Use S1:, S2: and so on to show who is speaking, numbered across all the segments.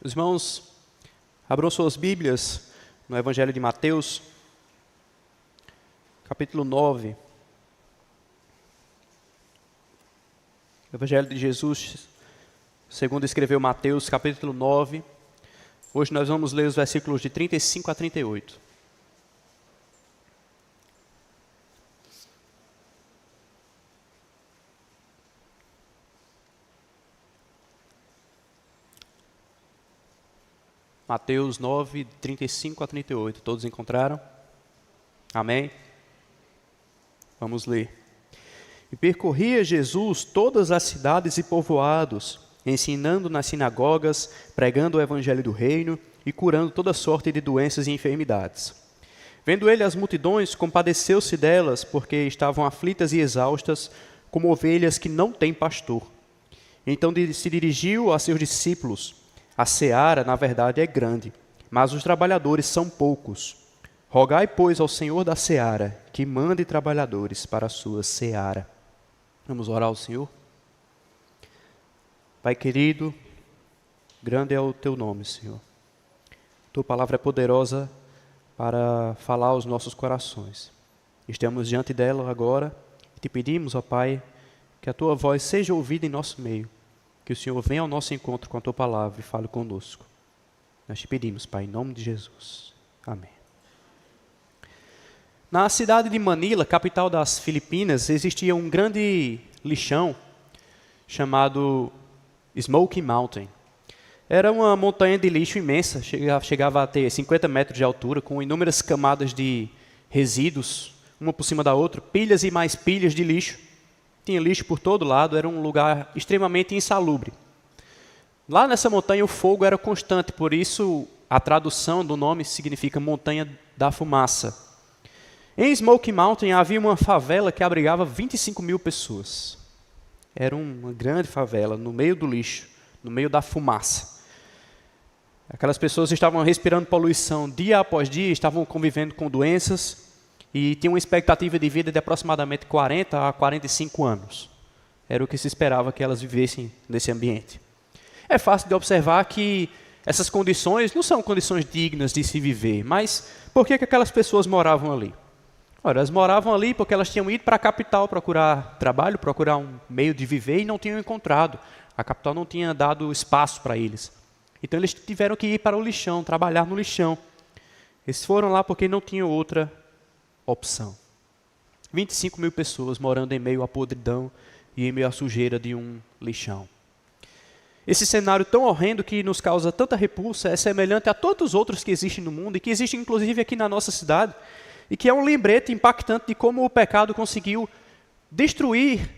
S1: Os irmãos, abram suas Bíblias no Evangelho de Mateus, capítulo 9. O Evangelho de Jesus, segundo escreveu Mateus, capítulo 9. Hoje nós vamos ler os versículos de 35 a 38. Mateus 9, 35 a 38. Todos encontraram? Amém? Vamos ler. E percorria Jesus todas as cidades e povoados, ensinando nas sinagogas, pregando o evangelho do reino e curando toda sorte de doenças e enfermidades. Vendo ele as multidões, compadeceu-se delas, porque estavam aflitas e exaustas, como ovelhas que não têm pastor. Então se dirigiu a seus discípulos: a seara, na verdade, é grande, mas os trabalhadores são poucos. Rogai, pois, ao Senhor da seara, que mande trabalhadores para a sua seara. Vamos orar ao Senhor? Pai querido, grande é o teu nome, Senhor. Tua palavra é poderosa para falar aos nossos corações. Estamos diante dela agora e te pedimos, ó Pai, que a tua voz seja ouvida em nosso meio. Que o Senhor venha ao nosso encontro com a tua palavra e fale conosco. Nós te pedimos, Pai, em nome de Jesus. Amém. Na cidade de Manila, capital das Filipinas, existia um grande lixão chamado Smoky Mountain. Era uma montanha de lixo imensa, chegava a ter 50 metros de altura, com inúmeras camadas de resíduos, uma por cima da outra, pilhas e mais pilhas de lixo. Tinha lixo por todo lado, era um lugar extremamente insalubre. Lá nessa montanha o fogo era constante, por isso a tradução do nome significa Montanha da Fumaça. Em Smoky Mountain havia uma favela que abrigava 25 mil pessoas. Era uma grande favela, no meio do lixo, no meio da fumaça. Aquelas pessoas estavam respirando poluição dia após dia, estavam convivendo com doenças, e tinha uma expectativa de vida de aproximadamente 40 a 45 anos. Era o que se esperava que elas vivessem nesse ambiente. É fácil de observar que essas condições não são condições dignas de se viver, mas por que aquelas pessoas moravam ali? Ora, elas moravam ali porque elas tinham ido para a capital procurar trabalho, procurar um meio de viver e não tinham encontrado. A capital não tinha dado espaço para eles. Então eles tiveram que ir para o lixão, trabalhar no lixão. Eles foram lá porque não tinham outra opção. 25 mil pessoas morando em meio à podridão e em meio à sujeira de um lixão. Esse cenário tão horrendo que nos causa tanta repulsa é semelhante a todos os outros que existem no mundo e que existem inclusive aqui na nossa cidade, e que é um lembrete impactante de como o pecado conseguiu destruir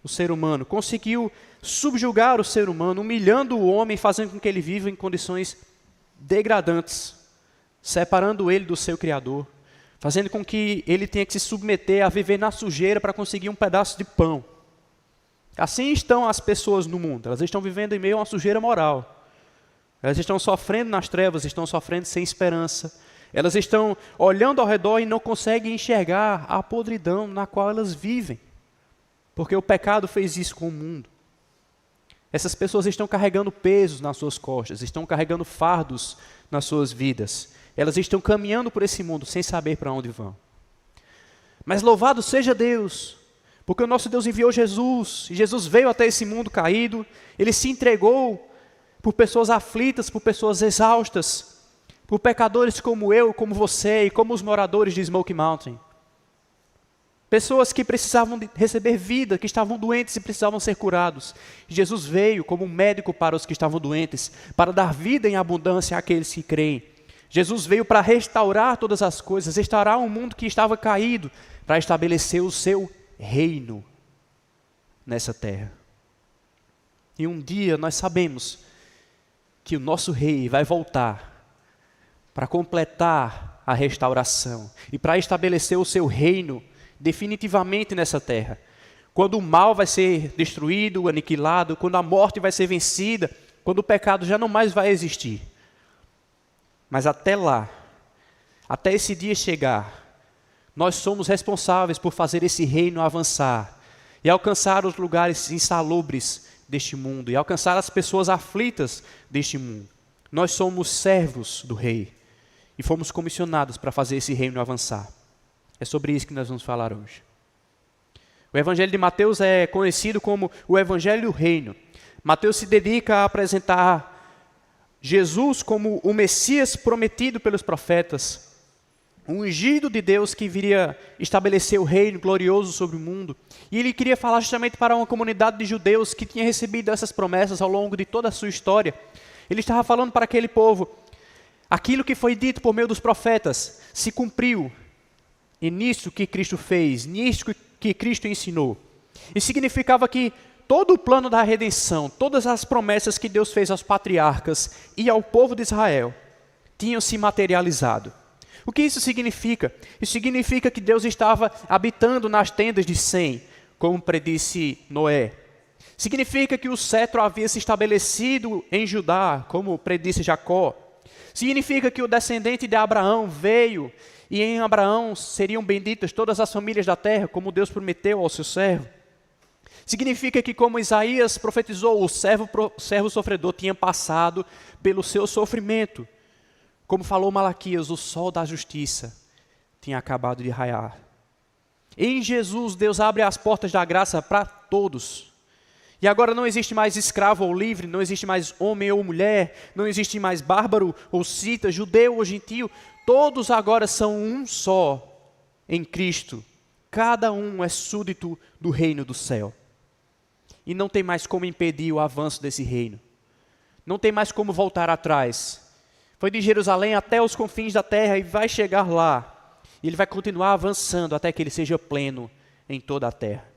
S1: o ser humano, conseguiu subjugar o ser humano, humilhando o homem, fazendo com que ele viva em condições degradantes, separando ele do seu Criador, fazendo com que ele tenha que se submeter a viver na sujeira para conseguir um pedaço de pão. Assim estão as pessoas no mundo, elas estão vivendo em meio a uma sujeira moral. Elas estão sofrendo nas trevas, estão sofrendo sem esperança. Elas estão olhando ao redor e não conseguem enxergar a podridão na qual elas vivem. Porque o pecado fez isso com o mundo. Essas pessoas estão carregando pesos nas suas costas, estão carregando fardos nas suas vidas. Elas estão caminhando por esse mundo sem saber para onde vão. Mas louvado seja Deus, porque o nosso Deus enviou Jesus, e Jesus veio até esse mundo caído, Ele se entregou por pessoas aflitas, por pessoas exaustas, por pecadores como eu, como você e como os moradores de Smoky Mountain. Pessoas que precisavam receber vida, que estavam doentes e precisavam ser curados. Jesus veio como um médico para os que estavam doentes, para dar vida em abundância àqueles que creem. Jesus veio para restaurar todas as coisas, restaurar um mundo que estava caído, para estabelecer o seu reino nessa terra. E um dia nós sabemos que o nosso rei vai voltar para completar a restauração e para estabelecer o seu reino definitivamente nessa terra. Quando o mal vai ser destruído, aniquilado, quando a morte vai ser vencida, quando o pecado já não mais vai existir. Mas até lá, até esse dia chegar, nós somos responsáveis por fazer esse reino avançar e alcançar os lugares insalubres deste mundo e alcançar as pessoas aflitas deste mundo. Nós somos servos do rei e fomos comissionados para fazer esse reino avançar. É sobre isso que nós vamos falar hoje. O Evangelho de Mateus é conhecido como o Evangelho do Reino. Mateus se dedica a apresentar Jesus como o Messias prometido pelos profetas, o ungido de Deus que viria estabelecer o reino glorioso sobre o mundo. E ele queria falar justamente para uma comunidade de judeus que tinha recebido essas promessas ao longo de toda a sua história. Ele estava falando para aquele povo, aquilo que foi dito por meio dos profetas se cumpriu. E nisso que Cristo fez, nisso que Cristo ensinou. E significava que todo o plano da redenção, todas as promessas que Deus fez aos patriarcas e ao povo de Israel, tinham se materializado. O que isso significa? Isso significa que Deus estava habitando nas tendas de Sem, como predisse Noé. Significa que o cetro havia se estabelecido em Judá, como predisse Jacó. Significa que o descendente de Abraão veio e em Abraão seriam benditas todas as famílias da terra, como Deus prometeu ao seu servo. Significa que, como Isaías profetizou, o servo sofredor tinha passado pelo seu sofrimento. Como falou Malaquias, o sol da justiça tinha acabado de raiar. Em Jesus, Deus abre as portas da graça para todos. E agora não existe mais escravo ou livre, não existe mais homem ou mulher, não existe mais bárbaro ou cita, judeu ou gentio. Todos agora são um só em Cristo. Cada um é súdito do reino do céu. E não tem mais como impedir o avanço desse reino. Não tem mais como voltar atrás. Foi de Jerusalém até os confins da terra e vai chegar lá. E ele vai continuar avançando até que ele seja pleno em toda a terra.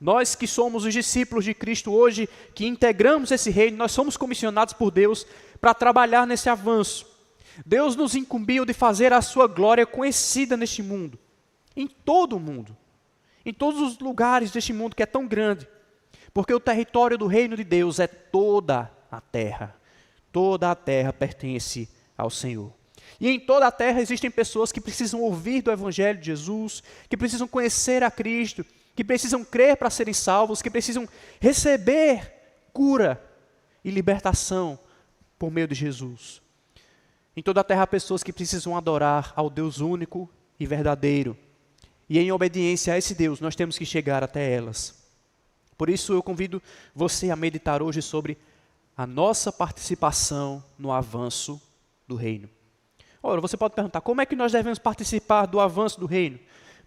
S1: Nós que somos os discípulos de Cristo hoje, que integramos esse reino, nós somos comissionados por Deus para trabalhar nesse avanço. Deus nos incumbiu de fazer a sua glória conhecida neste mundo. Em todo o mundo. Em todos os lugares deste mundo que é tão grande. Porque o território do reino de Deus é toda a terra. Toda a terra pertence ao Senhor. E em toda a terra existem pessoas que precisam ouvir do Evangelho de Jesus, que precisam conhecer a Cristo, que precisam crer para serem salvos, que precisam receber cura e libertação por meio de Jesus. Em toda a terra há pessoas que precisam adorar ao Deus único e verdadeiro. E em obediência a esse Deus, nós temos que chegar até elas. Por isso eu convido você a meditar hoje sobre a nossa participação no avanço do reino. Ora, você pode perguntar, como é que nós devemos participar do avanço do reino?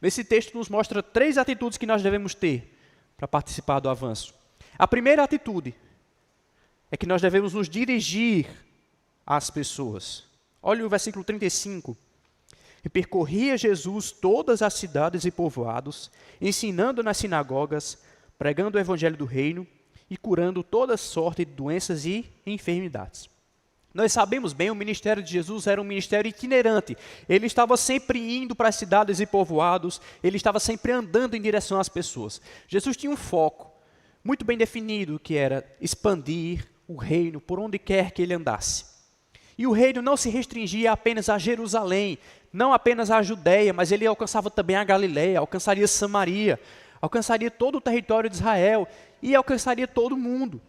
S1: Esse texto nos mostra 3 atitudes que nós devemos ter para participar do avanço. A primeira atitude é que nós devemos nos dirigir às pessoas. Olha o versículo 35. E percorria Jesus todas as cidades e povoados, ensinando nas sinagogas, pregando o evangelho do reino e curando toda sorte de doenças e enfermidades. Nós sabemos bem, o ministério de Jesus era um ministério itinerante. Ele estava sempre indo para as cidades e povoados, ele estava sempre andando em direção às pessoas. Jesus tinha um foco muito bem definido, que era expandir o reino por onde quer que ele andasse. E o reino não se restringia apenas a Jerusalém, não apenas à Judéia, mas ele alcançava também a Galileia, alcançaria Samaria, alcançaria todo o território de Israel e alcançaria todo o mundo.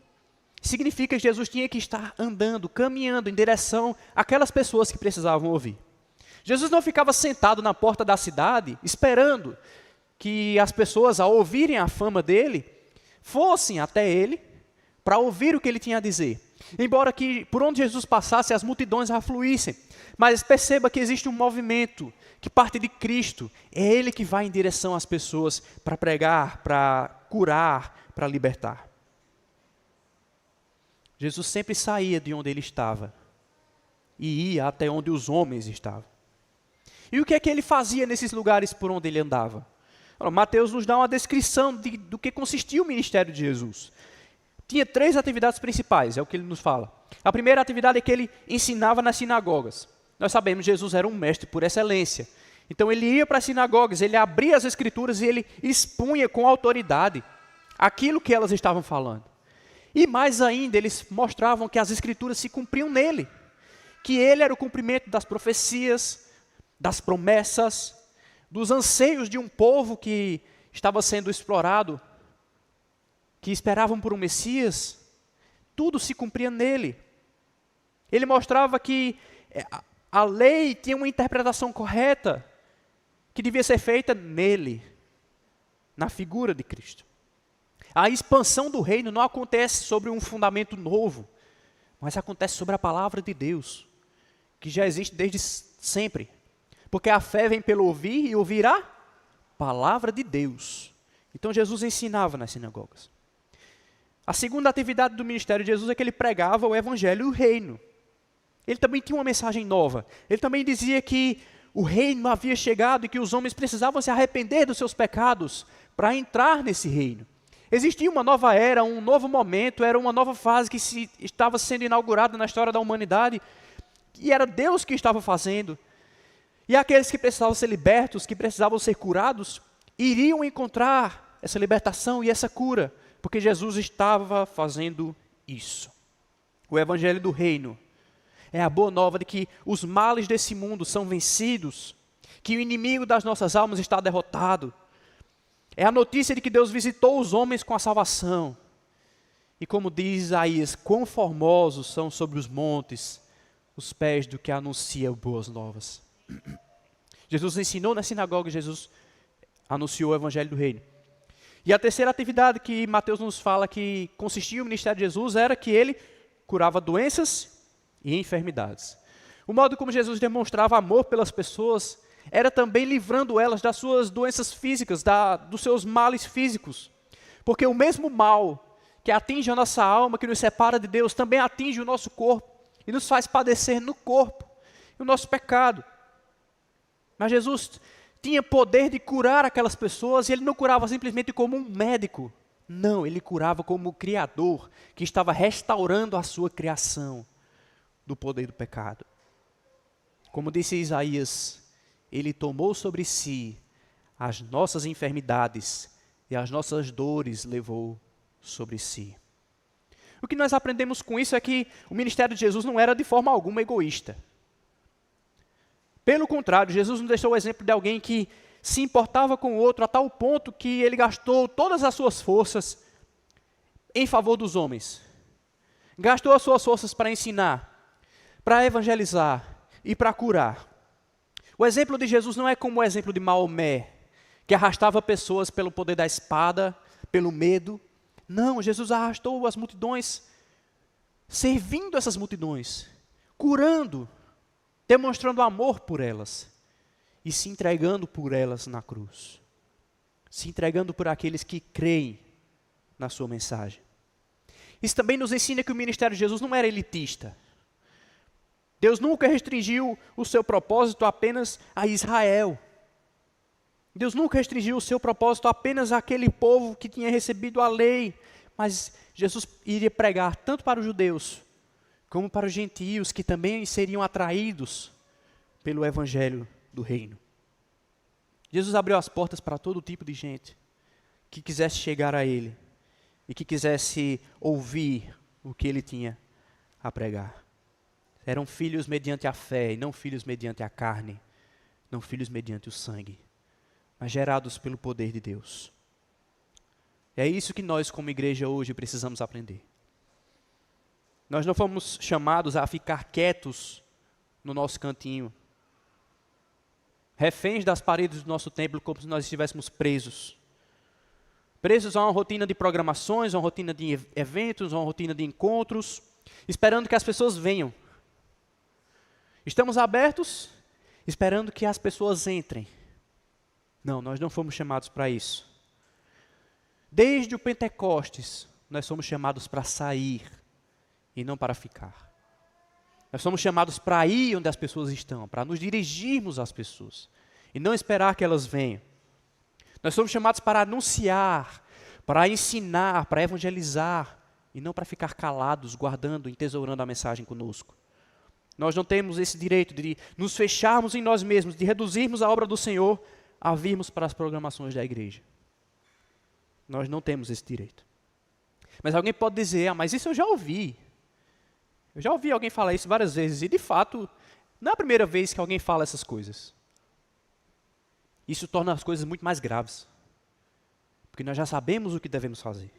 S1: Significa que Jesus tinha que estar andando, caminhando em direção àquelas pessoas que precisavam ouvir. Jesus não ficava sentado na porta da cidade, esperando que as pessoas, ao ouvirem a fama dele, fossem até ele para ouvir o que ele tinha a dizer. Embora que por onde Jesus passasse, as multidões afluíssem. Mas perceba que existe um movimento que parte de Cristo. É ele que vai em direção às pessoas para pregar, para curar, para libertar. Jesus sempre saía de onde ele estava e ia até onde os homens estavam. E o que é que ele fazia nesses lugares por onde ele andava? Mateus nos dá uma descrição do que consistia o ministério de Jesus. Tinha 3 atividades principais, é o que ele nos fala. A primeira atividade é que ele ensinava nas sinagogas. Nós sabemos que Jesus era um mestre por excelência. Então ele ia para as sinagogas, ele abria as escrituras e ele expunha com autoridade aquilo que elas estavam falando. E mais ainda, eles mostravam que as escrituras se cumpriam nele. Que ele era o cumprimento das profecias, das promessas, dos anseios de um povo que estava sendo explorado, que esperavam por um Messias. Tudo se cumpria nele. Ele mostrava que a lei tinha uma interpretação correta que devia ser feita nele, na figura de Cristo. A expansão do reino não acontece sobre um fundamento novo, mas acontece sobre a palavra de Deus, que já existe desde sempre. Porque a fé vem pelo ouvir e ouvir a palavra de Deus. Então Jesus ensinava nas sinagogas. A segunda atividade do ministério de Jesus é que ele pregava o evangelho e o reino. Ele também tinha uma mensagem nova. Ele também dizia que o reino havia chegado e que os homens precisavam se arrepender dos seus pecados para entrar nesse reino. Existia uma nova era, um novo momento, era uma nova fase que estava sendo inaugurada na história da humanidade, e era Deus que estava fazendo. E aqueles que precisavam ser libertos, que precisavam ser curados, iriam encontrar essa libertação e essa cura, porque Jesus estava fazendo isso. O evangelho do reino é a boa nova de que os males desse mundo são vencidos, que o inimigo das nossas almas está derrotado. É a notícia de que Deus visitou os homens com a salvação. E como diz Isaías, quão formosos são sobre os montes os pés do que anuncia boas novas. Jesus ensinou na sinagoga, Jesus anunciou o evangelho do reino. E a terceira atividade que Mateus nos fala que consistia o ministério de Jesus era que ele curava doenças e enfermidades. O modo como Jesus demonstrava amor pelas pessoas era também livrando elas das suas doenças físicas, dos seus males físicos. Porque o mesmo mal que atinge a nossa alma, que nos separa de Deus, também atinge o nosso corpo e nos faz padecer no corpo o nosso pecado. Mas Jesus tinha poder de curar aquelas pessoas e ele não curava simplesmente como um médico. Não, ele curava como o Criador que estava restaurando a sua criação do poder do pecado. Como disse Isaías, ele tomou sobre si as nossas enfermidades e as nossas dores levou sobre si. O que nós aprendemos com isso é que o ministério de Jesus não era de forma alguma egoísta. Pelo contrário, Jesus nos deixou o exemplo de alguém que se importava com o outro a tal ponto que ele gastou todas as suas forças em favor dos homens. Gastou as suas forças para ensinar, para evangelizar e para curar. O exemplo de Jesus não é como o exemplo de Maomé, que arrastava pessoas pelo poder da espada, pelo medo. Não, Jesus arrastou as multidões, servindo essas multidões, curando, demonstrando amor por elas e se entregando por elas na cruz. Se entregando por aqueles que creem na sua mensagem. Isso também nos ensina que o ministério de Jesus não era elitista. Deus nunca restringiu o seu propósito apenas a Israel. Deus nunca restringiu o seu propósito apenas àquele povo que tinha recebido a lei. Mas Jesus iria pregar tanto para os judeus, como para os gentios, que também seriam atraídos pelo evangelho do reino. Jesus abriu as portas para todo tipo de gente que quisesse chegar a ele e que quisesse ouvir o que ele tinha a pregar. Eram filhos mediante a fé e não filhos mediante a carne, não filhos mediante o sangue, mas gerados pelo poder de Deus. É isso que nós como igreja hoje precisamos aprender. Nós não fomos chamados a ficar quietos no nosso cantinho, reféns das paredes do nosso templo como se nós estivéssemos presos. Presos a uma rotina de programações, a uma rotina de eventos, a uma rotina de encontros, esperando que as pessoas venham. Estamos abertos, esperando que as pessoas entrem. Não, nós não fomos chamados para isso. Desde o Pentecostes, nós somos chamados para sair e não para ficar. Nós somos chamados para ir onde as pessoas estão, para nos dirigirmos às pessoas e não esperar que elas venham. Nós somos chamados para anunciar, para ensinar, para evangelizar e não para ficar calados, guardando, entesourando a mensagem conosco. Nós não temos esse direito de nos fecharmos em nós mesmos, de reduzirmos a obra do Senhor a virmos para as programações da igreja. Nós não temos esse direito. Mas alguém pode dizer, mas isso eu já ouvi. Eu já ouvi alguém falar isso várias vezes, e de fato, não é a primeira vez que alguém fala essas coisas. Isso torna as coisas muito mais graves. Porque nós já sabemos o que devemos fazer.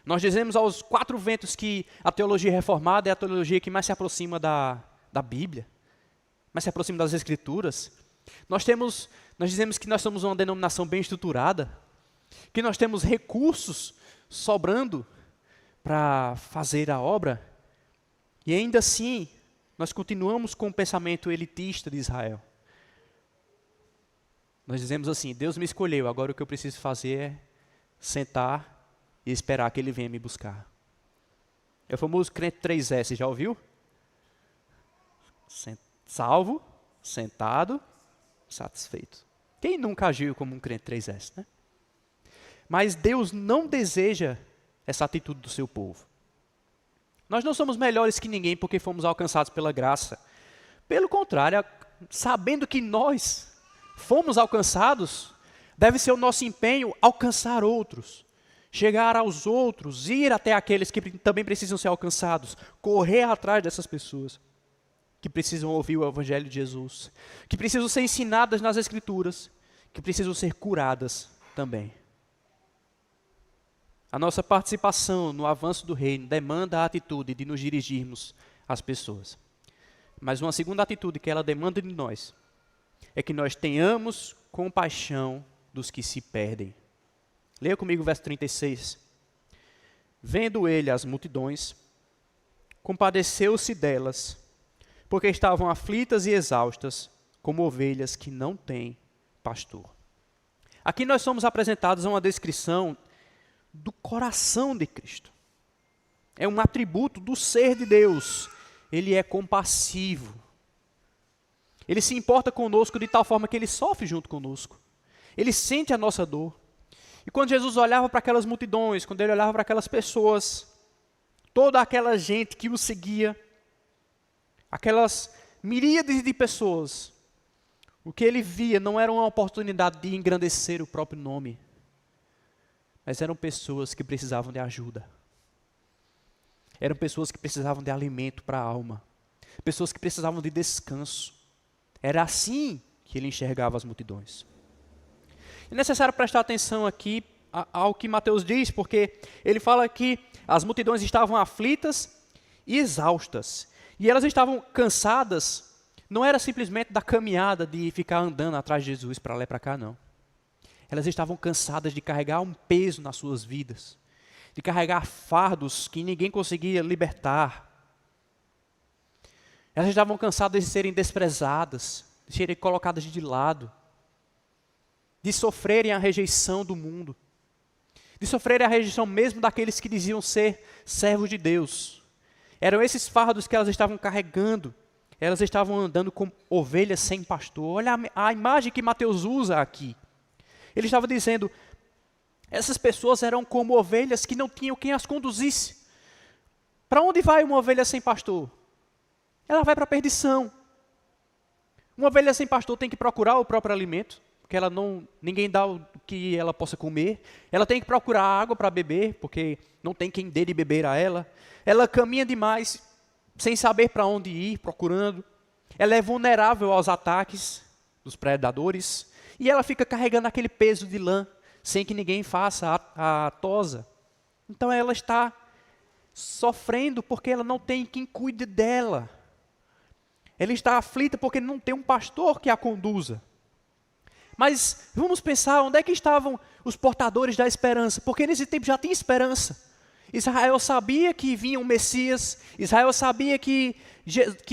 S1: Nós dizemos aos quatro ventos que a teologia reformada é a teologia que mais se aproxima da Bíblia, mais se aproxima das Escrituras. Nós dizemos que nós somos uma denominação bem estruturada, que nós temos recursos sobrando para fazer a obra, e ainda assim, nós continuamos com o pensamento elitista de Israel. Nós dizemos assim: Deus me escolheu, agora o que eu preciso fazer é sentar e esperar que Ele venha me buscar. É o famoso crente 3S, já ouviu? Salvo, sentado, satisfeito. Quem nunca agiu como um crente 3S, né? Mas Deus não deseja essa atitude do seu povo. Nós não somos melhores que ninguém porque fomos alcançados pela graça. Pelo contrário, sabendo que nós fomos alcançados, deve ser o nosso empenho alcançar outros, chegar aos outros, ir até aqueles que também precisam ser alcançados, correr atrás dessas pessoas que precisam ouvir o Evangelho de Jesus, que precisam ser ensinadas nas Escrituras, que precisam ser curadas também. A nossa participação no avanço do reino demanda a atitude de nos dirigirmos às pessoas. Mas uma segunda atitude que ela demanda de nós é que nós tenhamos compaixão dos que se perdem. Leia comigo o verso 36. Vendo ele as multidões, compadeceu-se delas, porque estavam aflitas e exaustas, como ovelhas que não têm pastor. Aqui nós somos apresentados a uma descrição do coração de Cristo. É um atributo do ser de Deus. Ele é compassivo. Ele se importa conosco de tal forma que Ele sofre junto conosco. Ele sente a nossa dor. E quando Jesus olhava para aquelas multidões, quando Ele olhava para aquelas pessoas, toda aquela gente que o seguia, aquelas miríades de pessoas, o que Ele via não era uma oportunidade de engrandecer o próprio nome, mas eram pessoas que precisavam de ajuda. Eram pessoas que precisavam de alimento para a alma. Pessoas que precisavam de descanso. Era assim que ele enxergava as multidões. É necessário prestar atenção aqui ao que Mateus diz, porque ele fala que as multidões estavam aflitas e exaustas. E elas estavam cansadas, não era simplesmente da caminhada de ficar andando atrás de Jesus para lá e para cá, não. Elas estavam cansadas de carregar um peso nas suas vidas, de carregar fardos que ninguém conseguia libertar. Elas estavam cansadas de serem desprezadas, de serem colocadas de lado, de sofrerem a rejeição do mundo, de sofrerem a rejeição mesmo daqueles que diziam ser servos de Deus. Eram esses fardos que elas estavam carregando. Elas estavam andando como ovelhas sem pastor. Olha a imagem que Mateus usa aqui. Ele estava dizendo, essas pessoas eram como ovelhas que não tinham quem as conduzisse. Para onde vai uma ovelha sem pastor? Ela vai para a perdição. Uma ovelha sem pastor tem que procurar o próprio alimento, porque ninguém dá o que ela possa comer. Ela tem que procurar água para beber, porque não tem quem dê de beber a ela. Ela caminha demais, sem saber para onde ir, procurando. Ela é vulnerável aos ataques dos predadores. E ela fica carregando aquele peso de lã, sem que ninguém faça a tosa. Então ela está sofrendo porque ela não tem quem cuide dela. Ela está aflita porque não tem um pastor que a conduza. Mas vamos pensar, onde é que estavam os portadores da esperança? Porque nesse tempo já tinha esperança. Israel sabia que vinha um Messias, Israel sabia que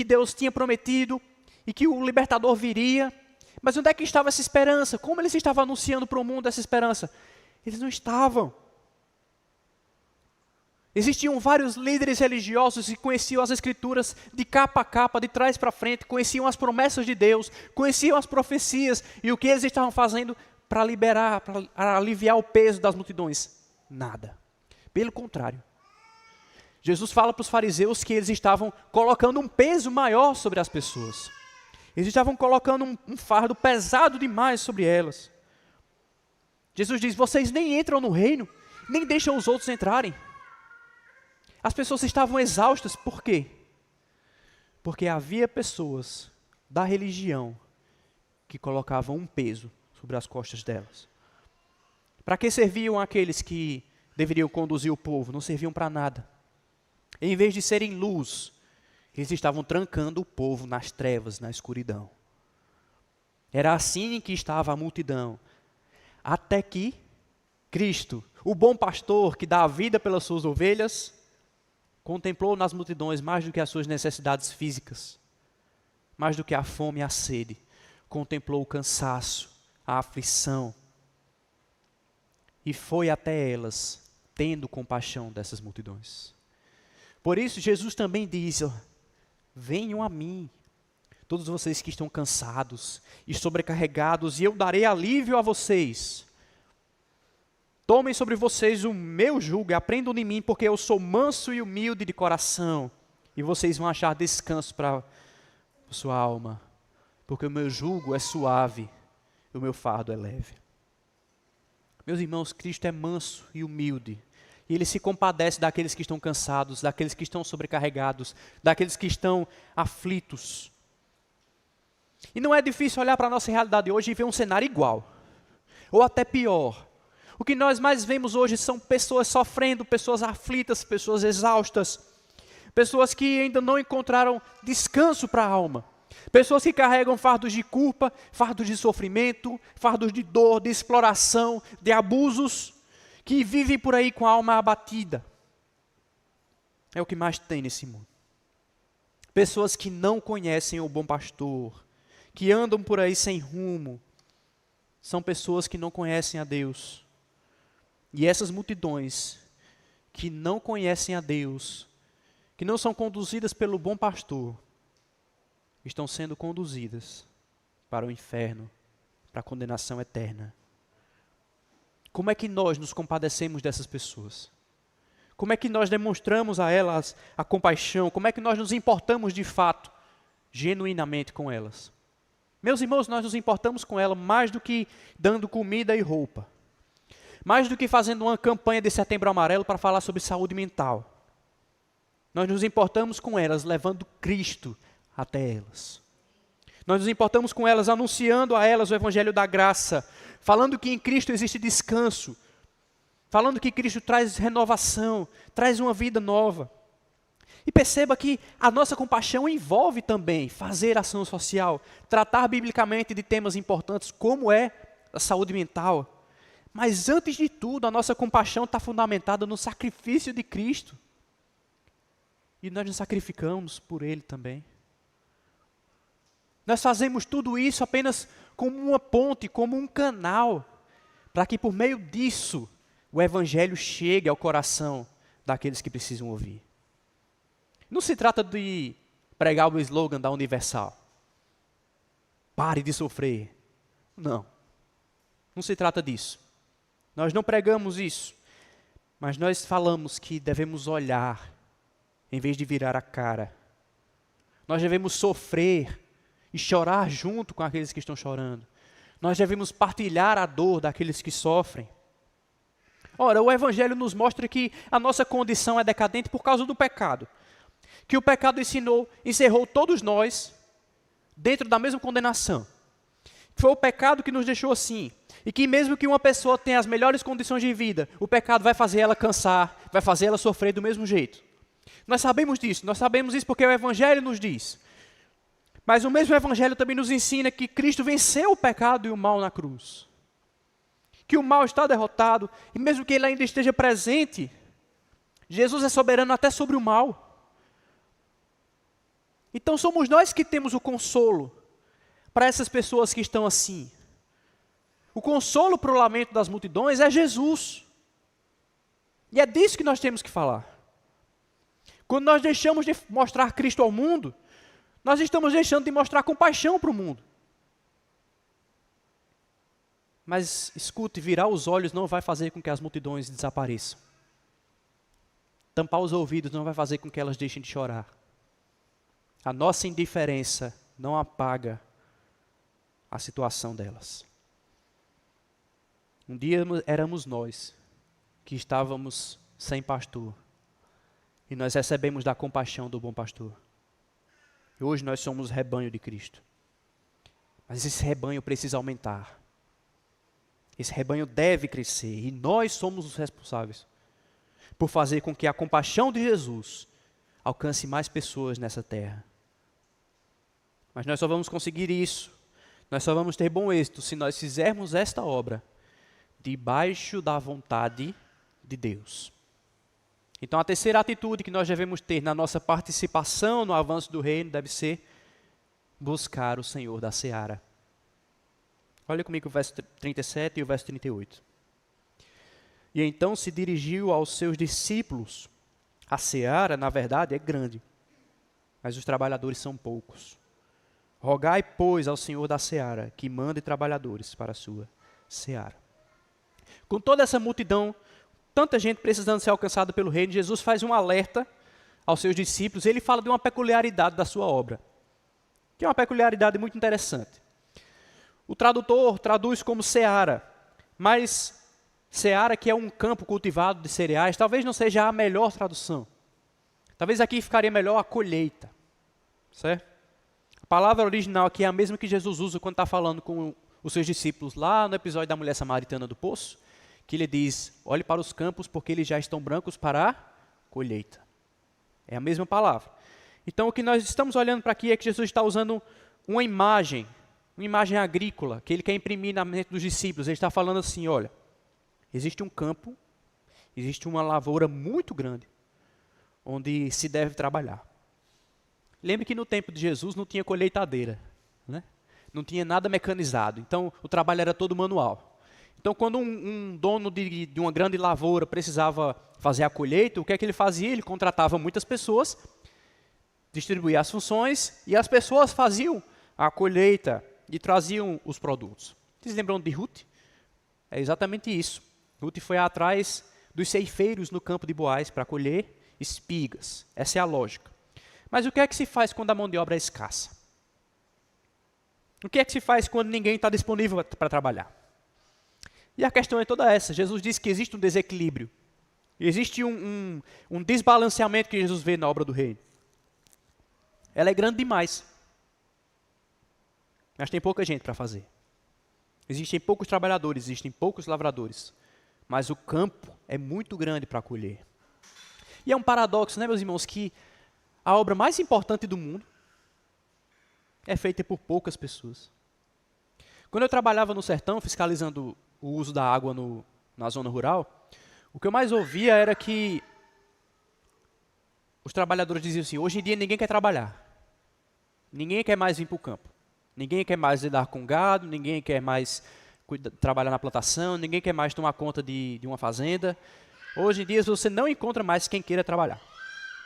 S1: Deus tinha prometido e que o libertador viria. Mas onde é que estava essa esperança? Como eles estavam anunciando para o mundo essa esperança? Eles não estavam. Existiam vários líderes religiosos que conheciam as Escrituras de capa a capa, de trás para frente, conheciam as promessas de Deus, conheciam as profecias, e o que eles estavam fazendo para liberar, para aliviar o peso das multidões? Nada. Pelo contrário. Jesus fala para os fariseus que eles estavam colocando um peso maior sobre as pessoas. Eles estavam colocando um fardo pesado demais sobre elas. Jesus diz, vocês nem entram no reino, nem deixam os outros entrarem. As pessoas estavam exaustas, por quê? Porque havia pessoas da religião que colocavam um peso sobre as costas delas. Para que serviam aqueles que deveriam conduzir o povo, não serviam para nada. Em vez de serem luz, eles estavam trancando o povo nas trevas, na escuridão. Era assim que estava a multidão. Até que Cristo, o bom pastor que dá a vida pelas suas ovelhas, contemplou nas multidões mais do que as suas necessidades físicas, mais do que a fome e a sede. Contemplou o cansaço, a aflição. E foi até elas, tendo compaixão dessas multidões. Por isso, Jesus também diz, venham a mim, todos vocês que estão cansados e sobrecarregados, e eu darei alívio a vocês. Tomem sobre vocês o meu jugo e aprendam de mim, porque eu sou manso e humilde de coração, e vocês vão achar descanso para a sua alma, porque o meu jugo é suave e o meu fardo é leve. Meus irmãos, Cristo é manso e humilde, e Ele se compadece daqueles que estão cansados, daqueles que estão sobrecarregados, daqueles que estão aflitos. E não é difícil olhar para a nossa realidade hoje e ver um cenário igual, ou até pior. O que nós mais vemos hoje são pessoas sofrendo, pessoas aflitas, pessoas exaustas, pessoas que ainda não encontraram descanso para a alma, pessoas que carregam fardos de culpa, fardos de sofrimento, fardos de dor, de exploração, de abusos, que vivem por aí com a alma abatida. É o que mais tem nesse mundo. Pessoas que não conhecem o bom pastor, que andam por aí sem rumo, são pessoas que não conhecem a Deus. E essas multidões que não conhecem a Deus, que não são conduzidas pelo bom pastor, estão sendo conduzidas para o inferno, para a condenação eterna. Como é que nós nos compadecemos dessas pessoas? Como é que nós demonstramos a elas a compaixão? Como é que nós nos importamos de fato, genuinamente com elas? Meus irmãos, nós nos importamos com elas mais do que dando comida e roupa. Mais do que fazendo uma campanha de Setembro Amarelo para falar sobre saúde mental. Nós nos importamos com elas, levando Cristo até elas. Nós nos importamos com elas, anunciando a elas o Evangelho da Graça, falando que em Cristo existe descanso, falando que Cristo traz renovação, traz uma vida nova. E perceba que a nossa compaixão envolve também fazer ação social, tratar biblicamente de temas importantes como é a saúde mental. Mas antes de tudo, a nossa compaixão está fundamentada no sacrifício de Cristo. E nós nos sacrificamos por Ele também. Nós fazemos tudo isso apenas como uma ponte, como um canal, para que por meio disso o Evangelho chegue ao coração daqueles que precisam ouvir. Não se trata de pregar o slogan da Universal. Pare de sofrer. Não. Não se trata disso. Nós não pregamos isso. Mas nós falamos que devemos olhar em vez de virar a cara. Nós devemos sofrer e chorar junto com aqueles que estão chorando. Nós devemos partilhar a dor daqueles que sofrem. Ora, o Evangelho nos mostra que a nossa condição é decadente por causa do pecado. Que o pecado encerrou todos nós dentro da mesma condenação. Foi o pecado que nos deixou assim. E que mesmo que uma pessoa tenha as melhores condições de vida, o pecado vai fazer ela cansar, vai fazer ela sofrer do mesmo jeito. Nós sabemos disso, porque o Evangelho nos diz. Mas o mesmo Evangelho também nos ensina que Cristo venceu o pecado e o mal na cruz. Que o mal está derrotado, e mesmo que ele ainda esteja presente, Jesus é soberano até sobre o mal. Então somos nós que temos o consolo para essas pessoas que estão assim. O consolo para o lamento das multidões é Jesus. E é disso que nós temos que falar. Quando nós deixamos de mostrar Cristo ao mundo, nós estamos deixando de mostrar compaixão para o mundo. Mas escute, virar os olhos não vai fazer com que as multidões desapareçam. Tampar os ouvidos não vai fazer com que elas deixem de chorar. A nossa indiferença não apaga a situação delas. Um dia éramos nós que estávamos sem pastor. E nós recebemos da compaixão do bom pastor. E hoje nós somos rebanho de Cristo. Mas esse rebanho precisa aumentar. Esse rebanho deve crescer. E nós somos os responsáveis por fazer com que a compaixão de Jesus alcance mais pessoas nessa terra. Mas nós só vamos conseguir isso, nós só vamos ter bom êxito se nós fizermos esta obra debaixo da vontade de Deus. Então, a terceira atitude que nós devemos ter na nossa participação no avanço do reino deve ser buscar o Senhor da seara. Olha comigo o verso 37 e o verso 38. E então se dirigiu aos seus discípulos. A seara, na verdade, é grande, mas os trabalhadores são poucos. Rogai, pois, ao Senhor da seara, que mande trabalhadores para a sua seara. Com toda essa multidão, tanta gente precisando ser alcançada pelo reino, Jesus faz um alerta aos seus discípulos. Ele fala de uma peculiaridade da sua obra, que é uma peculiaridade muito interessante. O tradutor traduz como seara, mas seara, que é um campo cultivado de cereais, talvez não seja a melhor tradução. Talvez aqui ficaria melhor a colheita, certo? A palavra original aqui é a mesma que Jesus usa quando está falando com os seus discípulos lá no episódio da mulher samaritana do poço, que ele diz: olhe para os campos porque eles já estão brancos para a colheita. É a mesma palavra. Então o que nós estamos olhando para aqui é que Jesus está usando uma imagem agrícola, que ele quer imprimir na mente dos discípulos. Ele está falando assim: olha, existe um campo, existe uma lavoura muito grande, onde se deve trabalhar. Lembre que no tempo de Jesus não tinha colheitadeira, né? Não tinha nada mecanizado, então o trabalho era todo manual. Então quando um dono de uma grande lavoura precisava fazer a colheita, o que é que ele fazia? Ele contratava muitas pessoas, distribuía as funções, e as pessoas faziam a colheita e traziam os produtos. Vocês lembram de Ruth? É exatamente isso. Ruth foi atrás dos ceifeiros no campo de Boaz para colher espigas. Essa é a lógica. Mas o que é que se faz quando a mão de obra é escassa? O que é que se faz quando ninguém está disponível para trabalhar? E a questão é toda essa. Jesus disse que existe um desequilíbrio. Existe um desbalanceamento que Jesus vê na obra do reino. Ela é grande demais, mas tem pouca gente para fazer. Existem poucos trabalhadores, existem poucos lavradores, mas o campo é muito grande para colher. E é um paradoxo, né, meus irmãos, que a obra mais importante do mundo é feita por poucas pessoas. Quando eu trabalhava no sertão, fiscalizando o uso da água na zona rural, o que eu mais ouvia era que os trabalhadores diziam assim: hoje em dia ninguém quer trabalhar. Ninguém quer mais vir para o campo. Ninguém quer mais lidar com gado, ninguém quer mais trabalhar na plantação, ninguém quer mais tomar conta de uma fazenda. Hoje em dia você não encontra mais quem queira trabalhar.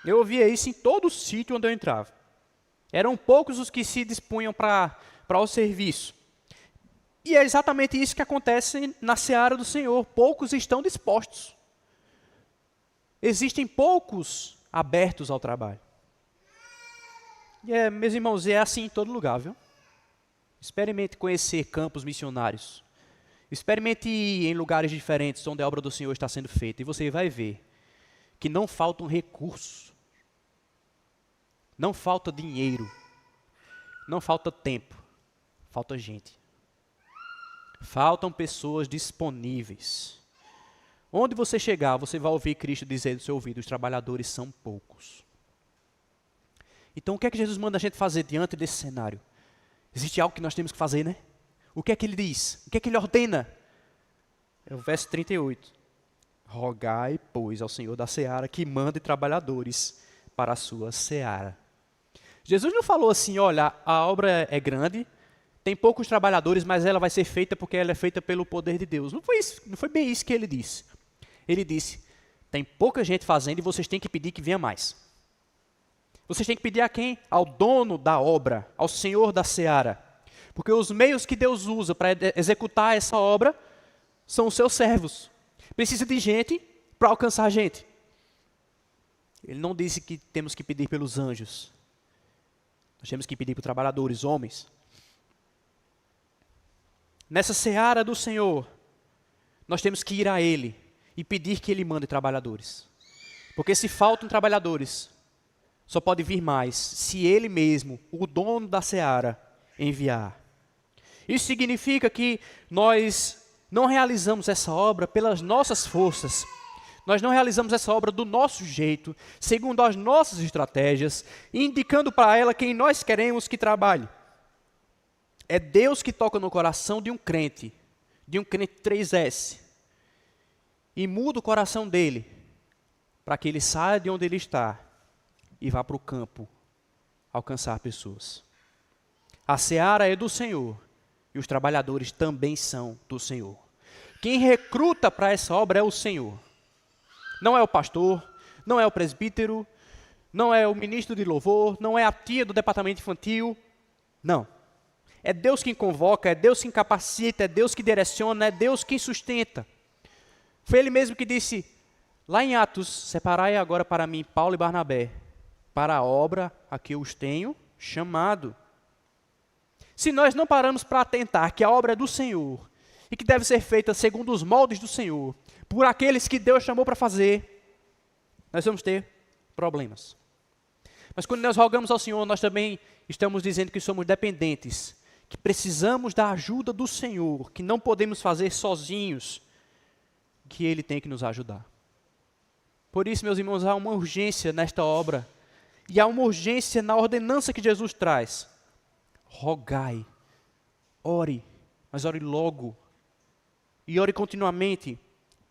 S1: Eu ouvia isso em todo o sítio onde eu entrava. Eram poucos os que se dispunham para o serviço. E é exatamente isso que acontece na seara do Senhor. Poucos estão dispostos. Existem poucos abertos ao trabalho. E meus irmãos, é assim em todo lugar, viu? Experimente conhecer campos missionários. Experimente ir em lugares diferentes onde a obra do Senhor está sendo feita. E você vai ver que não faltam recursos. Não falta dinheiro. Não falta tempo. Falta gente. Faltam pessoas disponíveis. Onde você chegar, você vai ouvir Cristo dizer do seu ouvido: os trabalhadores são poucos. Então, o que é que Jesus manda a gente fazer diante desse cenário? Existe algo que nós temos que fazer, né? O que é que ele diz? O que é que ele ordena? É o verso 38. Rogai, pois, ao Senhor da seara que mande trabalhadores para a sua seara. Jesus não falou assim: olha, a obra é grande, tem poucos trabalhadores, mas ela vai ser feita porque ela é feita pelo poder de Deus. Não foi bem isso que ele disse. Ele disse: tem pouca gente fazendo e vocês têm que pedir que venha mais. Vocês têm que pedir a quem? Ao dono da obra, ao Senhor da seara. Porque os meios que Deus usa para executar essa obra são os seus servos. Precisa de gente para alcançar a gente. Ele não disse que temos que pedir pelos anjos. Nós temos que pedir por trabalhadores, homens. Nessa seara do Senhor, nós temos que ir a Ele e pedir que Ele mande trabalhadores. Porque se faltam trabalhadores, só pode vir mais se Ele mesmo, o dono da seara, enviar. Isso significa que nós não realizamos essa obra pelas nossas forças, Nós não realizamos essa obra do nosso jeito, segundo as nossas estratégias, indicando para ela quem nós queremos que trabalhe. É Deus que toca no coração de um crente 3S, e muda o coração dele, para que ele saia de onde ele está e vá para o campo alcançar pessoas. A seara é do Senhor, e os trabalhadores também são do Senhor. Quem recruta para essa obra é o Senhor. Não é o pastor, não é o presbítero, não é o ministro de louvor, não é a tia do departamento infantil. Não. É Deus quem convoca, é Deus quem capacita, é Deus que direciona, é Deus quem sustenta. Foi Ele mesmo que disse, lá em Atos, separai agora para mim Paulo e Barnabé, para a obra a que eu os tenho chamado. Se nós não paramos para atentar que a obra é do Senhor, e que deve ser feita segundo os moldes do Senhor, por aqueles que Deus chamou para fazer, nós vamos ter problemas. Mas quando nós rogamos ao Senhor, nós também estamos dizendo que somos dependentes, que precisamos da ajuda do Senhor, que não podemos fazer sozinhos, que Ele tem que nos ajudar. Por isso, meus irmãos, há uma urgência nesta obra, e há uma urgência na ordenança que Jesus traz. Rogai, ore, mas ore logo, e ore continuamente,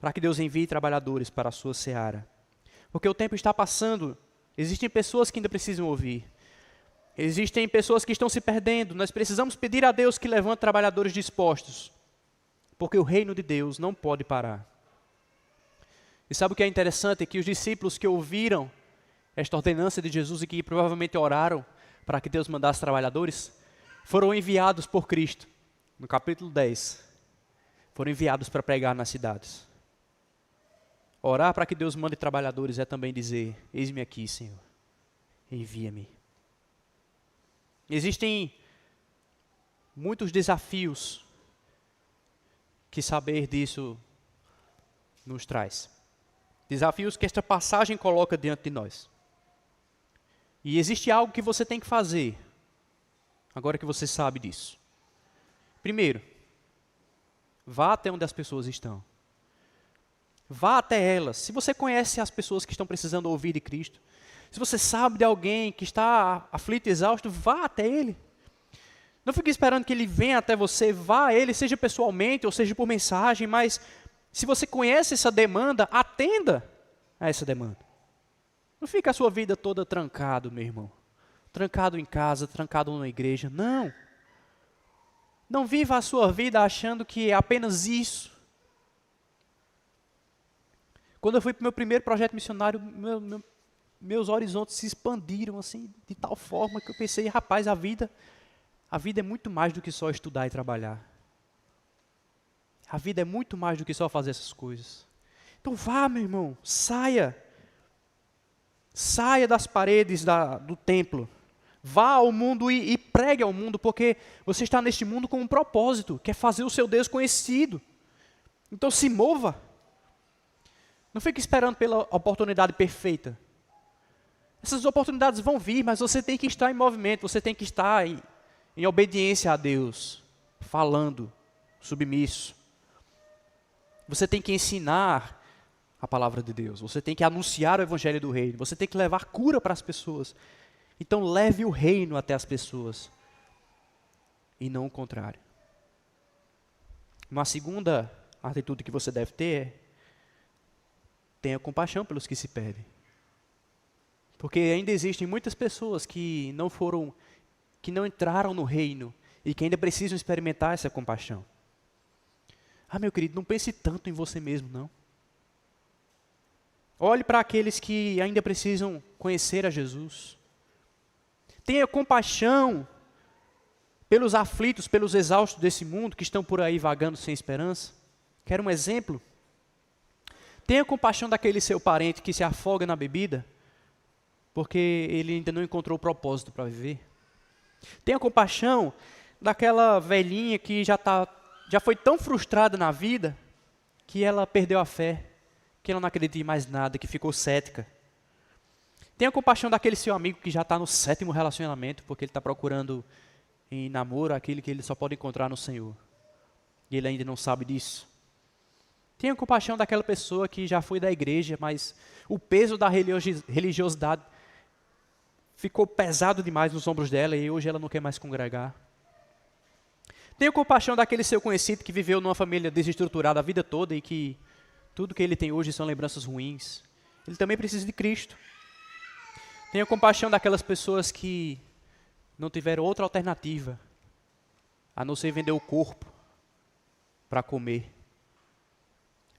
S1: para que Deus envie trabalhadores para a sua seara. Porque o tempo está passando, existem pessoas que ainda precisam ouvir. Existem pessoas que estão se perdendo. Nós precisamos pedir a Deus que levante trabalhadores dispostos. Porque o reino de Deus não pode parar. E sabe o que é interessante? É que os discípulos que ouviram esta ordenança de Jesus e que provavelmente oraram para que Deus mandasse trabalhadores, foram enviados por Cristo. No capítulo 10, foram enviados para pregar nas cidades. Orar para que Deus mande trabalhadores é também dizer, eis-me aqui, Senhor, envia-me. Existem muitos desafios que saber disso nos traz. Desafios que esta passagem coloca diante de nós. E existe algo que você tem que fazer, agora que você sabe disso. Primeiro, vá até onde as pessoas estão. Vá até elas. Se você conhece as pessoas que estão precisando ouvir de Cristo, se você sabe de alguém que está aflito e exausto, vá até ele. Não fique esperando que ele venha até você, vá a ele, seja pessoalmente ou seja por mensagem, mas se você conhece essa demanda, atenda a essa demanda. Não fique a sua vida toda trancado, meu irmão. Trancado em casa, trancado na igreja. Não. Não viva a sua vida achando que é apenas isso. Quando eu fui para o meu primeiro projeto missionário, meus horizontes se expandiram assim, de tal forma que eu pensei, rapaz, a vida é muito mais do que só estudar e trabalhar. A vida é muito mais do que só fazer essas coisas. Então vá, meu irmão, saia. Saia das paredes do templo. Vá ao mundo e pregue ao mundo, porque você está neste mundo com um propósito, que é fazer o seu Deus conhecido. Então se mova. Não fique esperando pela oportunidade perfeita. Essas oportunidades vão vir, mas você tem que estar em movimento, você tem que estar em obediência a Deus, falando, submisso. Você tem que ensinar a palavra de Deus, você tem que anunciar o evangelho do reino, você tem que levar cura para as pessoas. Então leve o reino até as pessoas, e não o contrário. Uma segunda atitude que você deve ter é: tenha compaixão pelos que se perdem. Porque ainda existem muitas pessoas que não entraram no reino e que ainda precisam experimentar essa compaixão. Ah, meu querido, não pense tanto em você mesmo, não. Olhe para aqueles que ainda precisam conhecer a Jesus. Tenha compaixão pelos aflitos, pelos exaustos desse mundo que estão por aí vagando sem esperança. Quer um exemplo? Tenha compaixão daquele seu parente que se afoga na bebida, porque ele ainda não encontrou o propósito para viver. Tenha compaixão daquela velhinha que já foi tão frustrada na vida, que ela perdeu a fé, que ela não acredita em mais nada, que ficou cética. Tenha compaixão daquele seu amigo que já está no 7º relacionamento, porque ele está procurando em namoro aquele que ele só pode encontrar no Senhor. E ele ainda não sabe disso. Tenha compaixão daquela pessoa que já foi da igreja, mas o peso da religiosidade ficou pesado demais nos ombros dela e hoje ela não quer mais congregar. Tenha compaixão daquele seu conhecido que viveu numa família desestruturada a vida toda e que tudo que ele tem hoje são lembranças ruins. Ele também precisa de Cristo. Tenha compaixão daquelas pessoas que não tiveram outra alternativa a não ser vender o corpo para comer.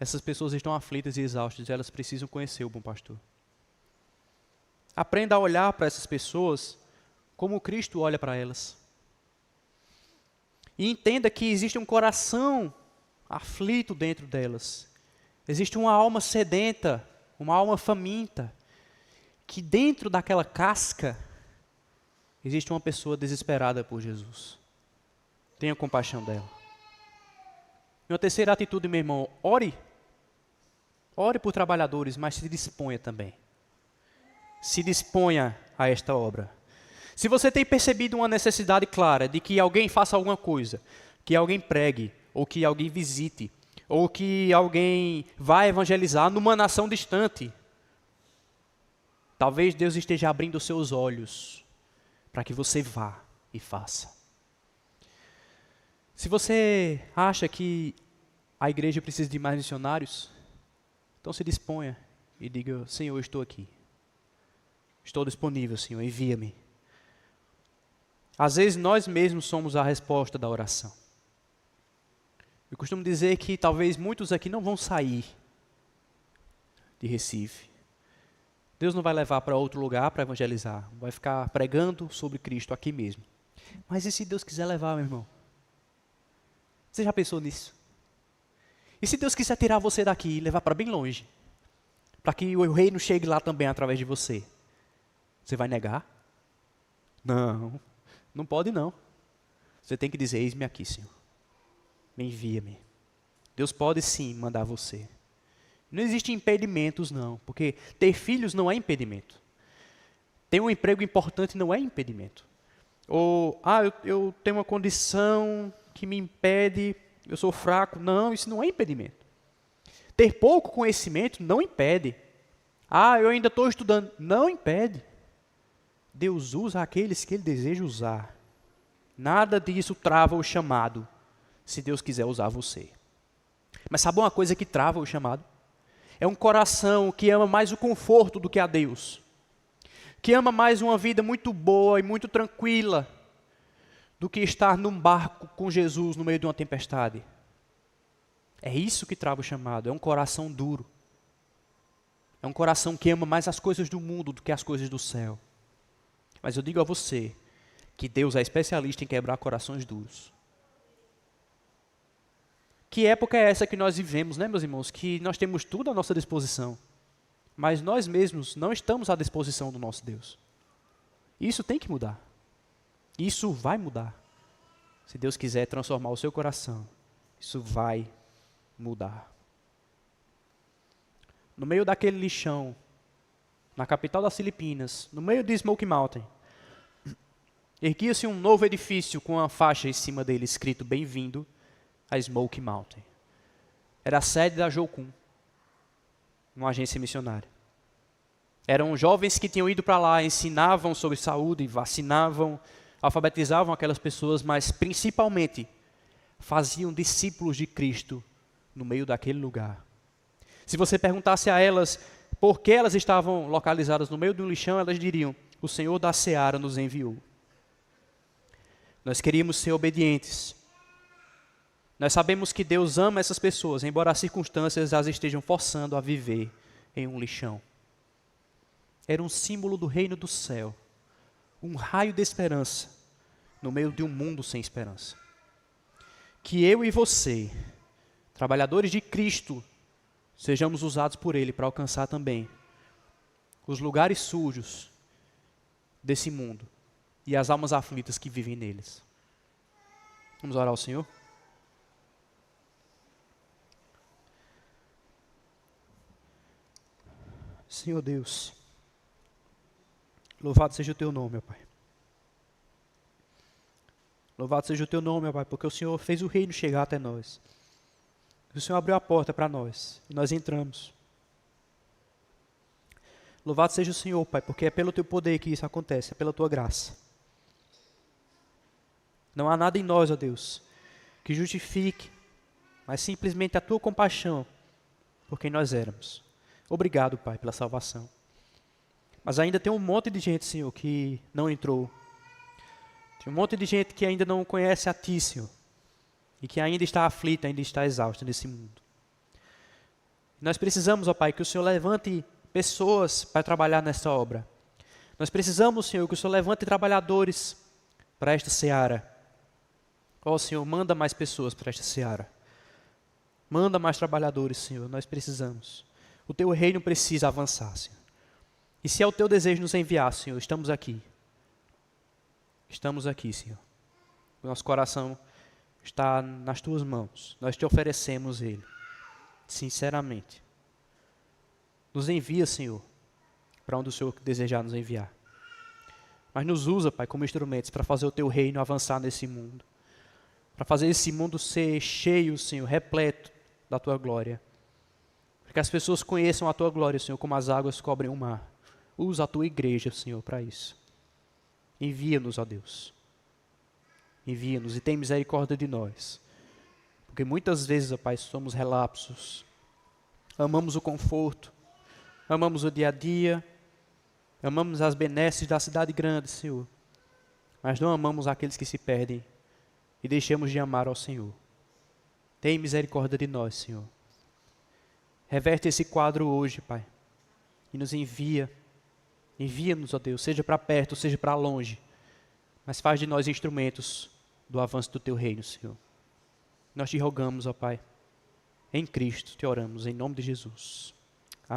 S1: Essas pessoas estão aflitas e exaustas e elas precisam conhecer o bom pastor. Aprenda a olhar para essas pessoas como Cristo olha para elas. E entenda que existe um coração aflito dentro delas. Existe uma alma sedenta, uma alma faminta, que dentro daquela casca existe uma pessoa desesperada por Jesus. Tenha compaixão dela. E uma terceira atitude, meu irmão, ore. Ore por trabalhadores, mas se disponha também. Se disponha a esta obra. Se você tem percebido uma necessidade clara de que alguém faça alguma coisa, que alguém pregue, ou que alguém visite, ou que alguém vá evangelizar numa nação distante, talvez Deus esteja abrindo os seus olhos para que você vá e faça. Se você acha que a igreja precisa de mais missionários, então se disponha e diga: Senhor, eu estou aqui. Estou disponível, Senhor, envia-me. Às vezes nós mesmos somos a resposta da oração. Eu costumo dizer que talvez muitos aqui não vão sair de Recife. Deus não vai levar para outro lugar para evangelizar. Vai ficar pregando sobre Cristo aqui mesmo. Mas e se Deus quiser levar, meu irmão? Você já pensou nisso? E se Deus quiser tirar você daqui e levar para bem longe? Para que o reino chegue lá também através de você? Você vai negar? Não, não pode não. Você tem que dizer: eis-me aqui, Senhor. Envia-me. Deus pode sim mandar você. Não existem impedimentos não, porque ter filhos não é impedimento. Ter um emprego importante não é impedimento. Ou, eu tenho uma condição que me impede, eu sou fraco. Não, isso não é impedimento. Ter pouco conhecimento não impede. Eu ainda estou estudando. Não impede. Deus usa aqueles que Ele deseja usar. Nada disso trava o chamado, se Deus quiser usar você. Mas sabe uma coisa que trava o chamado? É um coração que ama mais o conforto do que a Deus. Que ama mais uma vida muito boa e muito tranquila do que estar num barco com Jesus no meio de uma tempestade. É isso que trava o chamado, é um coração duro. É um coração que ama mais as coisas do mundo do que as coisas do céu. Mas eu digo a você que Deus é especialista em quebrar corações duros. Que época é essa que nós vivemos, né, meus irmãos? Que nós temos tudo à nossa disposição, mas nós mesmos não estamos à disposição do nosso Deus. Isso tem que mudar. Isso vai mudar. Se Deus quiser transformar o seu coração, isso vai mudar. No meio daquele lixão, na capital das Filipinas, no meio de Smoky Mountain, erguia-se um novo edifício com uma faixa em cima dele escrito: Bem-vindo a Smoky Mountain. Era a sede da Jocum, uma agência missionária. Eram jovens que tinham ido para lá, ensinavam sobre saúde, vacinavam, alfabetizavam aquelas pessoas, mas principalmente faziam discípulos de Cristo no meio daquele lugar. Se você perguntasse a elas por que elas estavam localizadas no meio de um lixão, elas diriam: o Senhor da Seara nos enviou. Nós queríamos ser obedientes. Nós sabemos que Deus ama essas pessoas, embora as circunstâncias as estejam forçando a viver em um lixão. Era um símbolo do reino do céu, um raio de esperança no meio de um mundo sem esperança. Que eu e você, trabalhadores de Cristo, sejamos usados por Ele para alcançar também os lugares sujos desse mundo e as almas aflitas que vivem neles. Vamos orar ao Senhor? Senhor Deus, louvado seja o Teu nome, meu Pai. Louvado seja o Teu nome, meu Pai, porque o Senhor fez o reino chegar até nós. O Senhor abriu a porta para nós e nós entramos. Louvado seja o Senhor, Pai, porque é pelo Teu poder que isso acontece, é pela Tua graça. Não há nada em nós, ó Deus, que justifique, mas simplesmente a Tua compaixão por quem nós éramos. Obrigado, Pai, pela salvação. Mas ainda tem um monte de gente, Senhor, que não entrou. Tem um monte de gente que ainda não conhece a Ti, Senhor, e que ainda está aflita, ainda está exausta nesse mundo. Nós precisamos, ó Pai, que o Senhor levante pessoas para trabalhar nessa obra. Nós precisamos, Senhor, que o Senhor levante trabalhadores para esta seara. Ó Senhor, manda mais pessoas para esta seara. Manda mais trabalhadores, Senhor, nós precisamos. O Teu reino precisa avançar, Senhor. E se é o Teu desejo nos enviar, Senhor, estamos aqui. Estamos aqui, Senhor. O nosso coração está nas Tuas mãos. Nós Te oferecemos Ele, sinceramente. Nos envia, Senhor, para onde o Senhor desejar nos enviar. Mas nos usa, Pai, como instrumentos para fazer o Teu reino avançar nesse mundo. Para fazer esse mundo ser cheio, Senhor, repleto da Tua glória. Para que as pessoas conheçam a Tua glória, Senhor, como as águas cobrem o mar. Usa a Tua igreja, Senhor, para isso. Envia-nos, ó Deus. Envia-nos e tem misericórdia de nós. Porque muitas vezes, ó Pai, somos relapsos. Amamos o conforto. Amamos o dia a dia. Amamos as benesses da cidade grande, Senhor. Mas não amamos aqueles que se perdem e deixamos de amar ao Senhor. Tem misericórdia de nós, Senhor. Reverte esse quadro hoje, Pai. E nos envia. Envia-nos, ó Deus, seja para perto, seja para longe. Mas faz de nós instrumentos do avanço do Teu reino, Senhor. Nós Te rogamos, ó Pai. Em Cristo Te oramos, em nome de Jesus.